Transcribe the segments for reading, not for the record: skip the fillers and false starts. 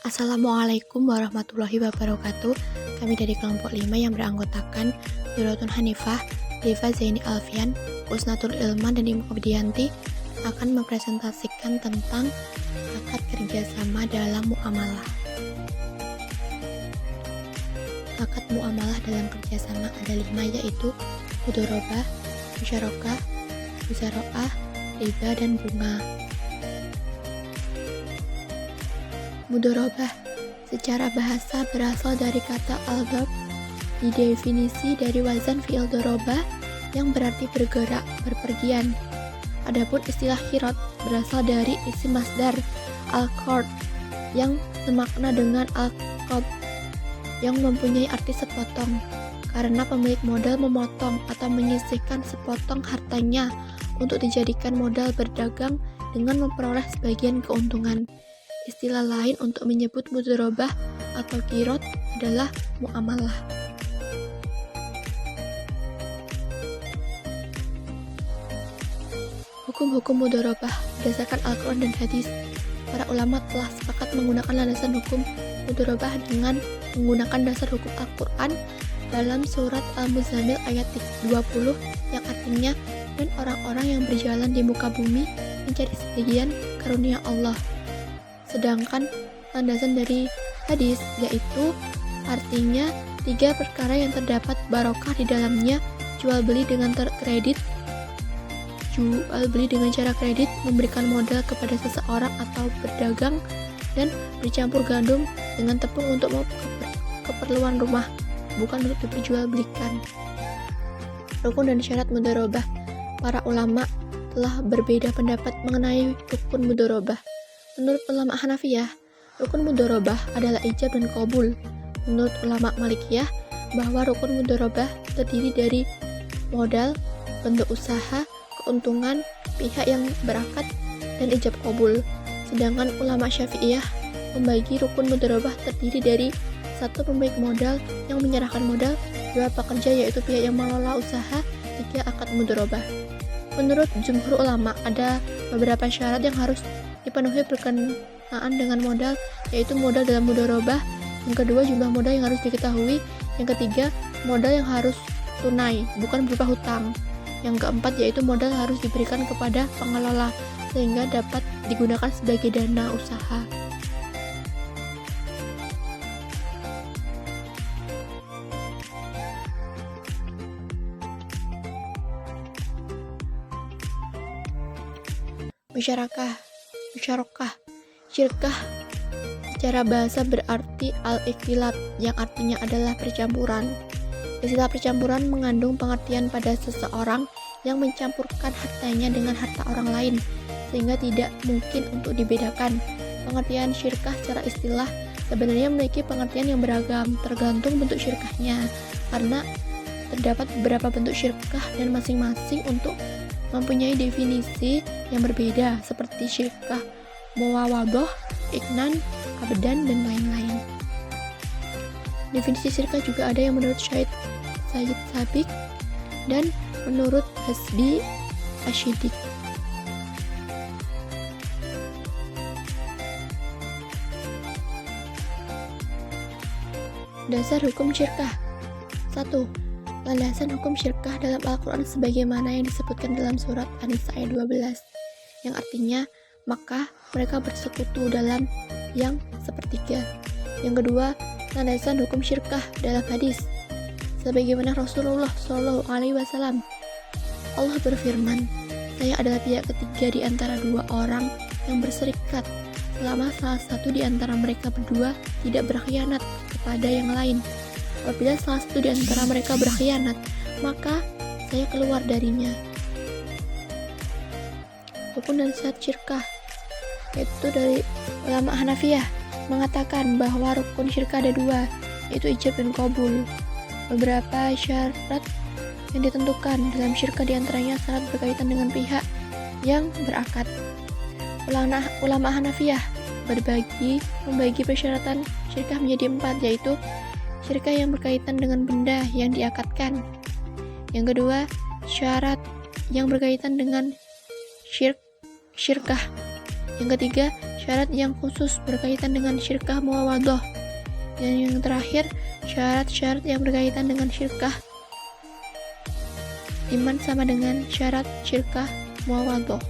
Assalamualaikum warahmatullahi wabarakatuh. Kami dari kelompok 5 yang beranggotakan Nurotun Hanifah, Deva Zaini Alfian, Usnatul Ilman, dan Ibu Abdianti akan mempresentasikan tentang akad kerjasama dalam muamalah. Akad muamalah dalam kerjasama ada 5, yaitu mudharabah, musyarakah, musyaroah, riba, dan bunga. Mudharabah secara bahasa berasal dari kata al-darb, didefinisi dari wazan fi'il daraba yang berarti bergerak, berpergian. Adapun istilah khirat berasal dari isim masdar al-qard yang semakna dengan al-qab yang mempunyai arti sepotong, karena pemilik modal memotong atau menyisihkan sepotong hartanya untuk dijadikan modal berdagang dengan memperoleh sebagian keuntungan. Istilah lain untuk menyebut mudharabah atau qirad adalah muamalah. Hukum-hukum mudharabah berdasarkan Al-Quran dan hadis. Para ulama telah sepakat menggunakan landasan hukum mudharabah dengan menggunakan dasar hukum Al-Quran dalam surat Al-Muzammil ayat 20 yang artinya, dan orang-orang yang berjalan di muka bumi mencari sebagian karunia Allah. Sedangkan landasan dari hadis yaitu artinya 3 perkara yang terdapat barokah di dalamnya: jual beli dengan kredit, jual beli dengan cara kredit, memberikan modal kepada seseorang atau berdagang, dan bercampur gandum dengan tepung untuk keperluan rumah, bukan untuk diperjualbelikan. Rukun dan syarat mudharabah. Para ulama telah berbeda pendapat mengenai rukun mudharabah. Menurut ulama Hanafiyah, rukun mudharabah adalah ijab dan qabul. Menurut ulama Malikiyah, bahwa rukun mudharabah terdiri dari modal, bentuk usaha, keuntungan, pihak yang berakad, dan ijab qabul. Sedangkan ulama Syafi'iyah membagi rukun mudharabah terdiri dari 1 pemilik modal yang menyerahkan modal, 2 pekerja yaitu pihak yang mengelola usaha, 3 akad mudharabah. Menurut jumhur ulama, ada beberapa syarat yang harus dipenuhi berkenaan dengan modal, yaitu modal dalam mudharabah. Yang kedua, jumlah modal yang harus diketahui. Yang ketiga, modal yang harus tunai, bukan berupa hutang. Yang keempat, yaitu modal harus diberikan kepada pengelola sehingga dapat digunakan sebagai dana usaha. Musyarakah. Syirkah secara bahasa berarti al-ikhtilat, yang artinya adalah percampuran. Istilah percampuran mengandung pengertian pada seseorang yang mencampurkan hartanya dengan harta orang lain sehingga tidak mungkin untuk dibedakan. Pengertian syirkah secara istilah sebenarnya memiliki pengertian yang beragam tergantung bentuk syirkahnya, karena terdapat beberapa bentuk syirkah dan masing-masing untuk mempunyai definisi yang berbeda, seperti syirkah muawadhah, iknan, abedan, dan lain-lain. Definisi syirkah juga ada yang menurut Sayyid Sabiq dan menurut Hasbi Ashidik. Dasar hukum syirkah. 1. Landasan hukum syirkah dalam Al-Quran sebagaimana yang disebutkan dalam surat An-Nisa ayat 12, yang artinya maka mereka bersekutu dalam yang sepertiga. Yang kedua, landasan hukum syirkah dalam hadis sebagaimana Rasulullah SAW. Allah berfirman, saya adalah pihak ketiga di antara 2 orang yang berserikat selama salah satu di antara mereka berdua tidak berkhianat kepada yang lain. Apabila salah satu di antara mereka berkhianat, maka saya keluar darinya. Rukun dan syarat syirkah, yaitu dari ulama Hanafiyah mengatakan bahwa rukun syirkah ada 2, yaitu ijab dan qabul. Beberapa syarat yang ditentukan dalam syirkah diantaranya syarat berkaitan dengan pihak yang berakad. Ulama Hanafiyah membagi persyaratan syirkah menjadi 4, yaitu syirkah yang berkaitan dengan benda yang diakadkan. Yang kedua, syarat yang berkaitan dengan syirkah. Yang ketiga, syarat yang khusus berkaitan dengan syirkah muawadhah. Dan yang terakhir, syarat-syarat yang berkaitan dengan syirkah iman sama dengan syarat syirkah muawadhah.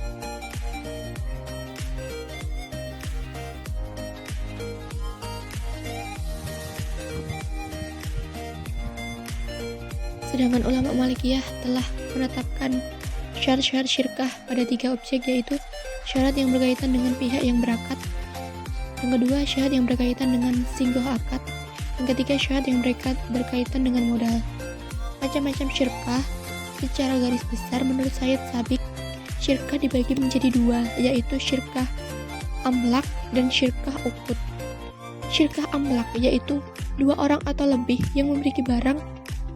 Sedangkan ulama Malikiyah telah menetapkan syarat-syarat syirkah pada 3 objek, yaitu syarat yang berkaitan dengan pihak yang berakad, yang kedua syarat yang berkaitan dengan singgoh akad, yang ketiga syarat yang berkaitan dengan modal. Macam-macam syirkah secara garis besar menurut Sayyid Sabiq, syirkah dibagi menjadi 2, yaitu syirkah amlak dan syirkah ukut. Syirkah amlak yaitu 2 orang atau lebih yang memiliki barang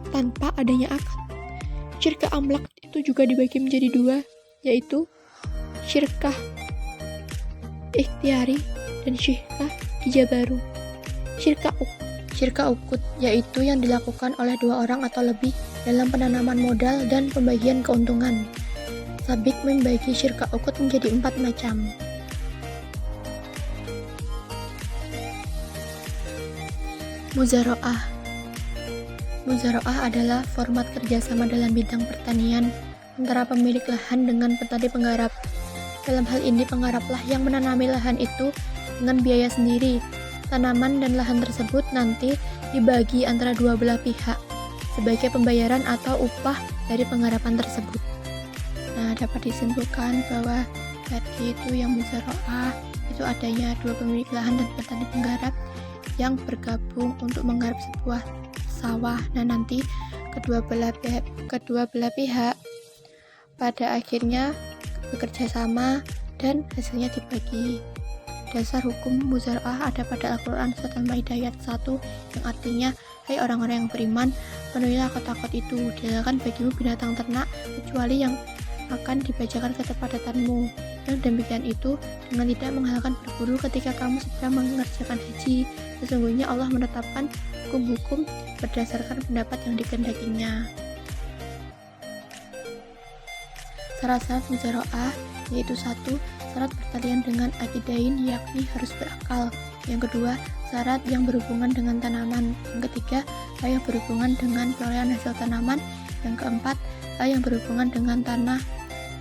tanpa adanya akad. Syirkah amlak itu juga dibagi menjadi 2, yaitu syirkah ikhtiari dan syirkah ijabaru. Syirkah ukut yaitu yang dilakukan oleh 2 orang atau lebih dalam penanaman modal dan pembagian keuntungan. Sabiq membagi syirkah ukut menjadi 4 macam. Muzara'ah. Muzara'ah adalah format kerjasama dalam bidang pertanian antara pemilik lahan dengan petani penggarap. Dalam hal ini penggaraplah yang menanami lahan itu dengan biaya sendiri. Tanaman dan lahan tersebut nanti dibagi antara 2 belah pihak sebagai pembayaran atau upah dari penggarapan tersebut. Nah, dapat disimpulkan bahwa tadi itu yang muzara'ah itu adanya 2 pemilik lahan dan petani penggarap yang bergabung untuk menggarap sebuah sawah. Nah, nanti kedua belah pihak pada akhirnya bekerja sama dan hasilnya dibagi. Dasar hukum muzara'ah ada pada Al-Quran surat Al-Maidah ayat 1 yang artinya, hai orang-orang yang beriman, penuhilah kotak-kotak itu, dihalalkan bagimu binatang ternak kecuali yang akan dibacakan ketepadatanmu. Yang demikian itu dengan tidak menghalalkan berburu ketika kamu sedang mengerjakan haji. Sesungguhnya Allah menetapkan hukum-hukum berdasarkan pendapat yang dikehendakinya. Syarat-syarat muzara'ah yaitu 1. Syarat pertalian dengan akidain yakni harus berakal. Yang kedua, syarat yang berhubungan dengan tanaman. Yang ketiga, hal yang berhubungan dengan perolehan hasil tanaman. Yang keempat, hal yang berhubungan dengan tanah.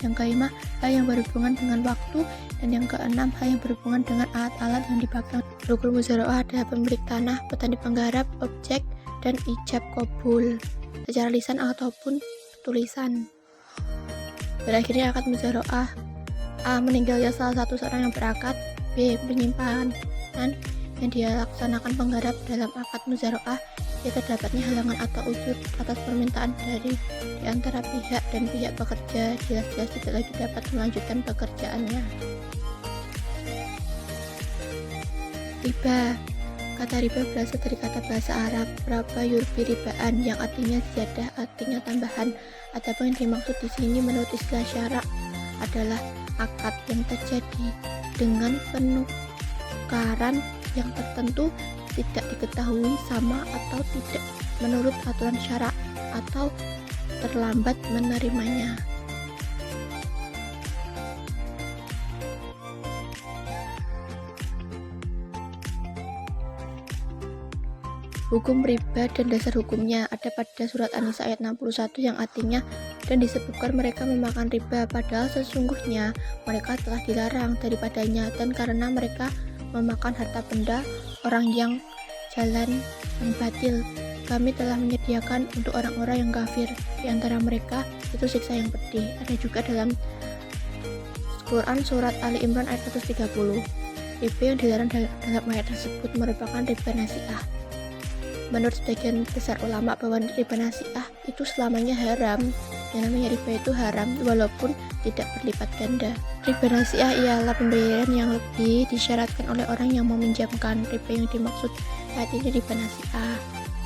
Yang kelima, hal yang berhubungan dengan waktu. Dan yang keenam, hal yang berhubungan dengan alat-alat yang dipakai. Rukun muzara'ah adalah pemilik tanah, petani penggarap, objek, dan ijab kabul secara lisan ataupun tulisan. Berakhirnya akad muzara'ah: A. Meninggalnya salah satu orang yang berakad. B. Penyimpanan yang dilaksanakan penggarap dalam akad muzara'ah. C. Terdapatnya halangan atau uzur atas permintaan dari di antara pihak dan pihak pekerja, jelas-jelas tidak lagi dapat melanjutkan pekerjaannya. Riba. Kata riba berasal dari kata bahasa Arab raba yurbi ribaan yang artinya ziyadah, artinya tambahan. Adapun yang dimaksud di sini menurut istilah syarak adalah akad yang terjadi dengan penukaran yang tertentu tidak diketahui sama atau tidak menurut aturan syarak atau terlambat menerimanya. Hukum riba dan dasar hukumnya ada pada surat An-Nisa ayat 61 yang artinya, dan disebutkan mereka memakan riba padahal sesungguhnya mereka telah dilarang daripadanya, dan karena mereka memakan harta benda orang yang jalan yang batil, kami telah menyediakan untuk orang-orang yang kafir di antara mereka itu siksa yang pedih. Ada juga dalam Quran surat Ali Imran ayat 130. Riba yang dilarang dalam ayat tersebut merupakan riba nasi'ah. Menurut sebagian besar ulama bahwa riba nasi'ah itu selamanya haram. Yang namanya riba itu haram walaupun tidak berlipat ganda. Riba nasi'ah ialah pembayaran yang lebih disyaratkan oleh orang yang meminjamkan. Riba yang dimaksud saat ini riba nasi'ah.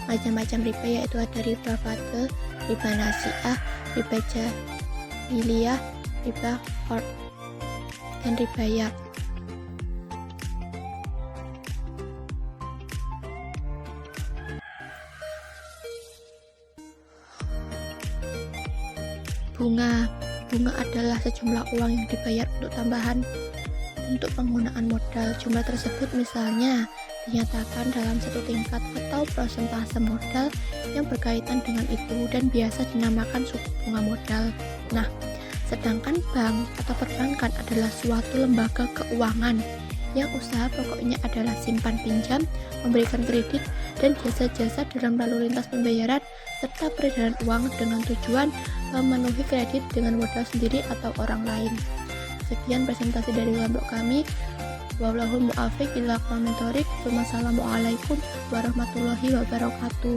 Macam-macam riba yaitu ada riba fadl, riba nasi'ah, riba jahiliyah, riba qard, dan riba yad. Bunga adalah sejumlah uang yang dibayar untuk tambahan untuk penggunaan modal. Jumlah tersebut misalnya dinyatakan dalam satu tingkat atau prosentase modal yang berkaitan dengan itu dan biasa dinamakan suku bunga modal. Nah, sedangkan bank atau perbankan adalah suatu lembaga keuangan yang usaha pokoknya adalah simpan pinjam, memberikan kredit, dan jasa-jasa dalam lalu lintas pembayaran serta peredaran uang dengan tujuan memenuhi kredit dengan modal sendiri atau orang lain. Sekian presentasi dari kelompok kami. Wallahul muwaffiq ila aqwamit thoriq. Wassalamualaikum warahmatullahi wabarakatuh.